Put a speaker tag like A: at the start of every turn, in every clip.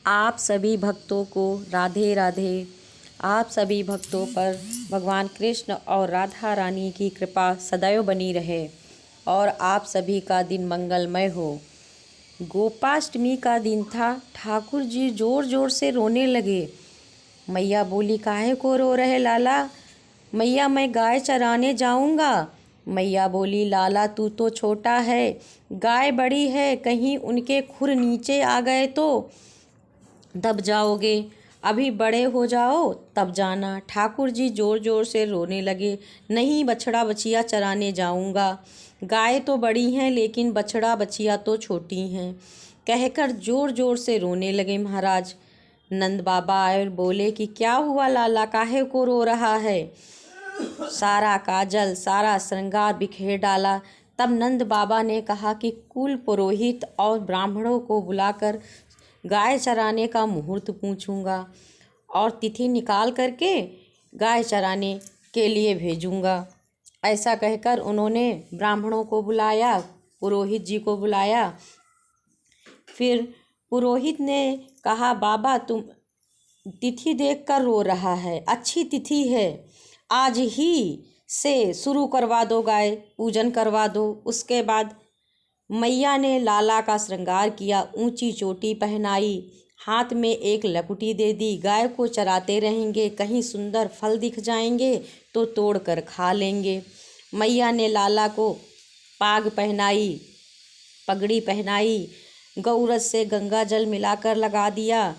A: आप सभी भक्तों को राधे राधे। आप सभी भक्तों पर भगवान कृष्ण और राधा रानी की कृपा सदैव बनी रहे और आप सभी का दिन मंगलमय हो। गोपाष्टमी का दिन था। ठाकुर जी ज़ोर ज़ोर से रोने लगे। मैया बोली, काहे को रो रहे लाला? मैया, मैं गाय चराने जाऊंगा। मैया बोली, लाला तू तो छोटा है, गाय बड़ी है, कहीं उनके खुर नीचे आ गए तो दब जाओगे। अभी बड़े हो जाओ तब जाना। ठाकुर जी ज़ोर ज़ोर से रोने लगे। नहीं, बछड़ा बछिया चराने जाऊंगा। गाय तो बड़ी हैं लेकिन बछड़ा बछिया तो छोटी हैं, कहकर ज़ोर ज़ोर से रोने लगे। महाराज नंद बाबा आए और बोले कि क्या हुआ लाला, काहे को रो रहा है? सारा काजल सारा श्रृंगार बिखेर डाला। तब नंद बाबा ने कहा कि कुल पुरोहित और ब्राह्मणों को बुलाकर गाय चराने का मुहूर्त पूछूंगा और तिथि निकाल करके गाय चराने के लिए भेजूंगा। ऐसा कहकर उन्होंने ब्राह्मणों को बुलाया, पुरोहित जी को बुलाया। फिर पुरोहित ने कहा, बाबा तुम तिथि देखकर रो रहा है, अच्छी तिथि है, आज ही से शुरू करवा दो, गाय पूजन करवा दो। उसके बाद मैया ने लाला का श्रृंगार किया, ऊंची चोटी पहनाई, हाथ में एक लकुटी दे दी। गाय को चराते रहेंगे, कहीं सुंदर फल दिख जाएंगे तो तोड़ कर खा लेंगे। मैया ने लाला को पाग पहनाई, पगड़ी पहनाई, गौरस से गंगा जल मिलाकर लगा दिया।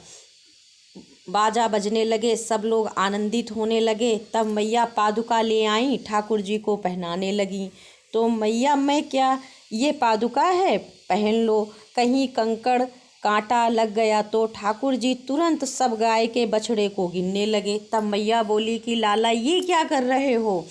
A: बाजा बजने लगे, सब लोग आनंदित होने लगे। तब मैया पादुका ले आई, ठाकुर जी को पहनाने लगी। तो मैया, मैं क्या ये पादुका है, पहन लो, कहीं कंकड़ कांटा लग गया तो। ठाकुर जी तुरंत सब गाय के बछड़े को गिनने लगे। तब मैया बोली कि लाला ये क्या कर रहे हो?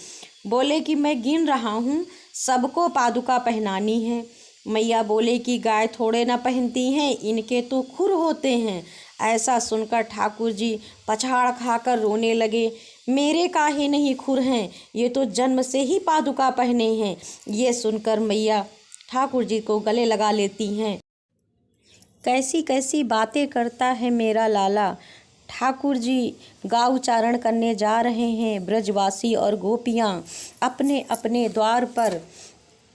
A: बोले कि मैं गिन रहा हूँ, सबको पादुका पहनानी है। मैया बोले कि गाय थोड़े ना पहनती हैं, इनके तो खुर होते हैं। ऐसा सुनकर ठाकुर जी पछाड़ खाकर रोने लगे। मेरे काहे नहीं खुर हैं, ये तो जन्म से ही पादुका पहने हैं। ये सुनकर मैया ठाकुर जी को गले लगा लेती हैं। कैसी कैसी बातें करता है मेरा लाला। ठाकुर जी गाय चारण करने जा रहे हैं। ब्रजवासी और गोपियाँ अपने अपने द्वार पर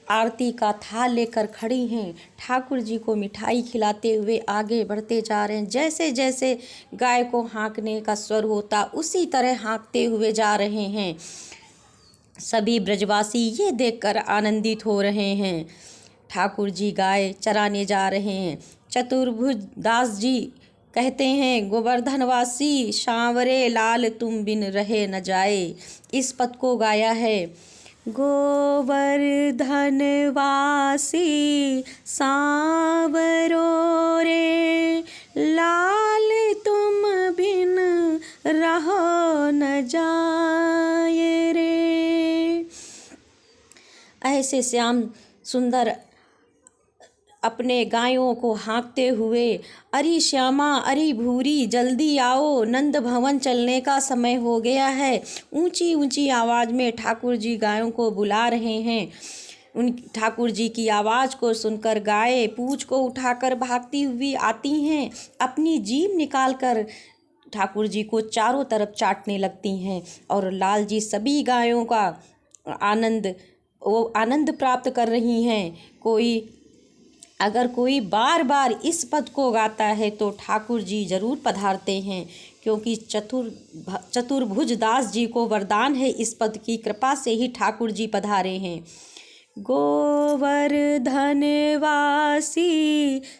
A: आरती का थाल लेकर खड़ी हैं। ठाकुर जी को मिठाई खिलाते हुए आगे बढ़ते जा रहे हैं। जैसे जैसे गाय को हाँकने का स्वर होता उसी तरह हाँकते हुए जा रहे हैं। सभी ब्रजवासी ये देखकर आनंदित हो रहे हैं। ठाकुर जी गाय चराने जा रहे हैं। चतुर्भुज दास जी कहते हैं, गोवर्धनवासी सांवरे लाल तुम बिन रहे न जाए। इस पद को गाया है। गोवर्धनवासी सांवरो रे, लाल तुम बिन रहो न जाए रे। ऐसे श्याम सुंदर अपने गायों को हाँकते हुए, अरे श्यामा अरे भूरी जल्दी आओ, नंद भवन चलने का समय हो गया है। ऊंची ऊंची आवाज़ में ठाकुर जी गायों को बुला रहे हैं। उन ठाकुर जी की आवाज़ को सुनकर गाय पूँछ को उठाकर भागती हुई आती हैं। अपनी जीभ निकालकर ठाकुर जी को चारों तरफ चाटने लगती हैं और लाल जी सभी गायों का आनंद प्राप्त कर रही हैं। अगर कोई बार बार इस पद को गाता है तो ठाकुर जी जरूर पधारते हैं, क्योंकि चतुर्भुज दास जी को वरदान है, इस पद की कृपा से ही ठाकुर जी पधारे हैं। गोवर्धनवासी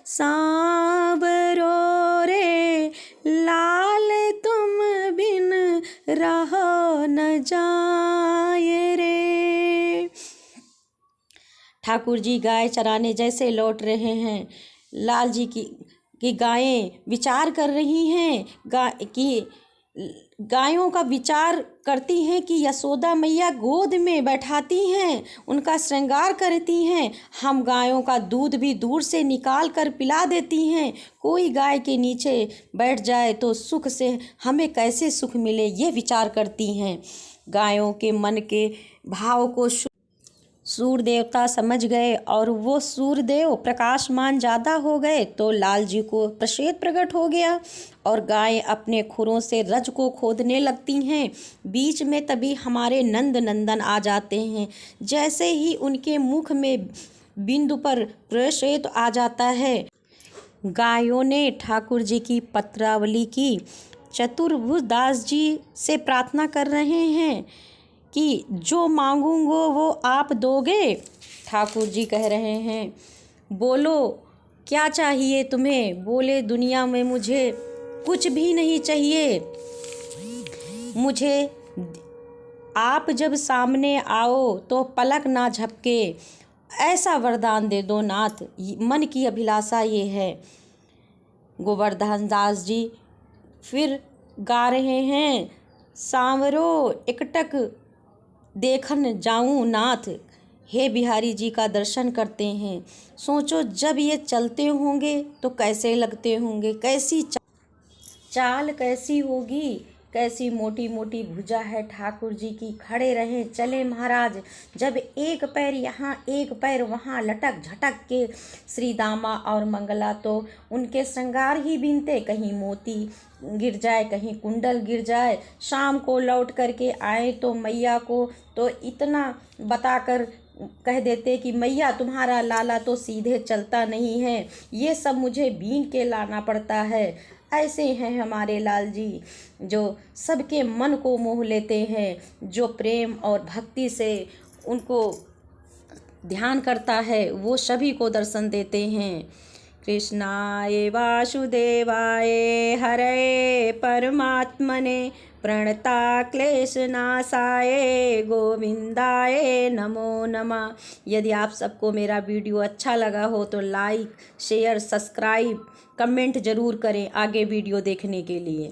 A: सांवरो रे, लाल तुम बिन रहो न जाए रे। ठाकुर जी गाय चराने जैसे लौट रहे हैं, लाल जी की गायें विचार कर रही हैं, गायों का विचार करती हैं कि यशोदा मैया गोद में बैठाती हैं, उनका श्रृंगार करती हैं, हम गायों का दूध भी दूर से निकाल कर पिला देती हैं। कोई गाय के नीचे बैठ जाए तो सुख से हमें कैसे सुख मिले, ये विचार करती हैं। गायों के मन के भाव को सूर्य देवता समझ गए और वो सूर्यदेव प्रकाशमान ज़्यादा हो गए तो लाल जी को प्रश्वेत प्रकट हो गया और गायें अपने खुरों से रज को खोदने लगती हैं। बीच में तभी हमारे नंद नंदन आ जाते हैं। जैसे ही उनके मुख में बिंदु पर प्रश्वेत आ जाता है, गायों ने ठाकुर जी की पत्रावली की। चतुर्भुज दास जी से प्रार्थना कर रहे हैं कि जो मांगूंगो वो आप दोगे। ठाकुर जी कह रहे हैं, बोलो क्या चाहिए तुम्हें। बोले, दुनिया में मुझे कुछ भी नहीं चाहिए, मुझे आप जब सामने आओ तो पलक ना झपके, ऐसा वरदान दे दो नाथ, मन की अभिलाषा ये है। गोवर्धन दास जी फिर गा रहे हैं, सांवरो एकटक देखन जाऊं नाथ। हे बिहारी जी का दर्शन करते हैं। सोचो जब ये चलते होंगे तो कैसे लगते होंगे, कैसी चाल कैसी होगी, कैसी मोटी मोटी भुजा है ठाकुर जी की। खड़े रहे चले महाराज, जब एक पैर यहाँ एक पैर वहाँ लटक झटक के श्री दामा और मंगला तो उनके श्रृंगार ही बीनते, कहीं मोती गिर जाए कहीं कुंडल गिर जाए। शाम को लौट करके आए तो मैया को तो इतना बताकर कह देते कि मैया तुम्हारा लाला तो सीधे चलता नहीं है, ये सब मुझे बीन के लाना पड़ता है। ऐसे हैं हमारे लाल जी जो सबके मन को मोह लेते हैं, जो प्रेम और भक्ति से उनको ध्यान करता है वो सभी को दर्शन देते हैं। कृष्णाय वासुदेवाय हरे परमात्मने प्रणता क्लेशनाशाय गोविंदाय नमो नमः। यदि आप सबको मेरा वीडियो अच्छा लगा हो तो लाइक शेयर सब्सक्राइब कमेंट ज़रूर करें आगे वीडियो देखने के लिए।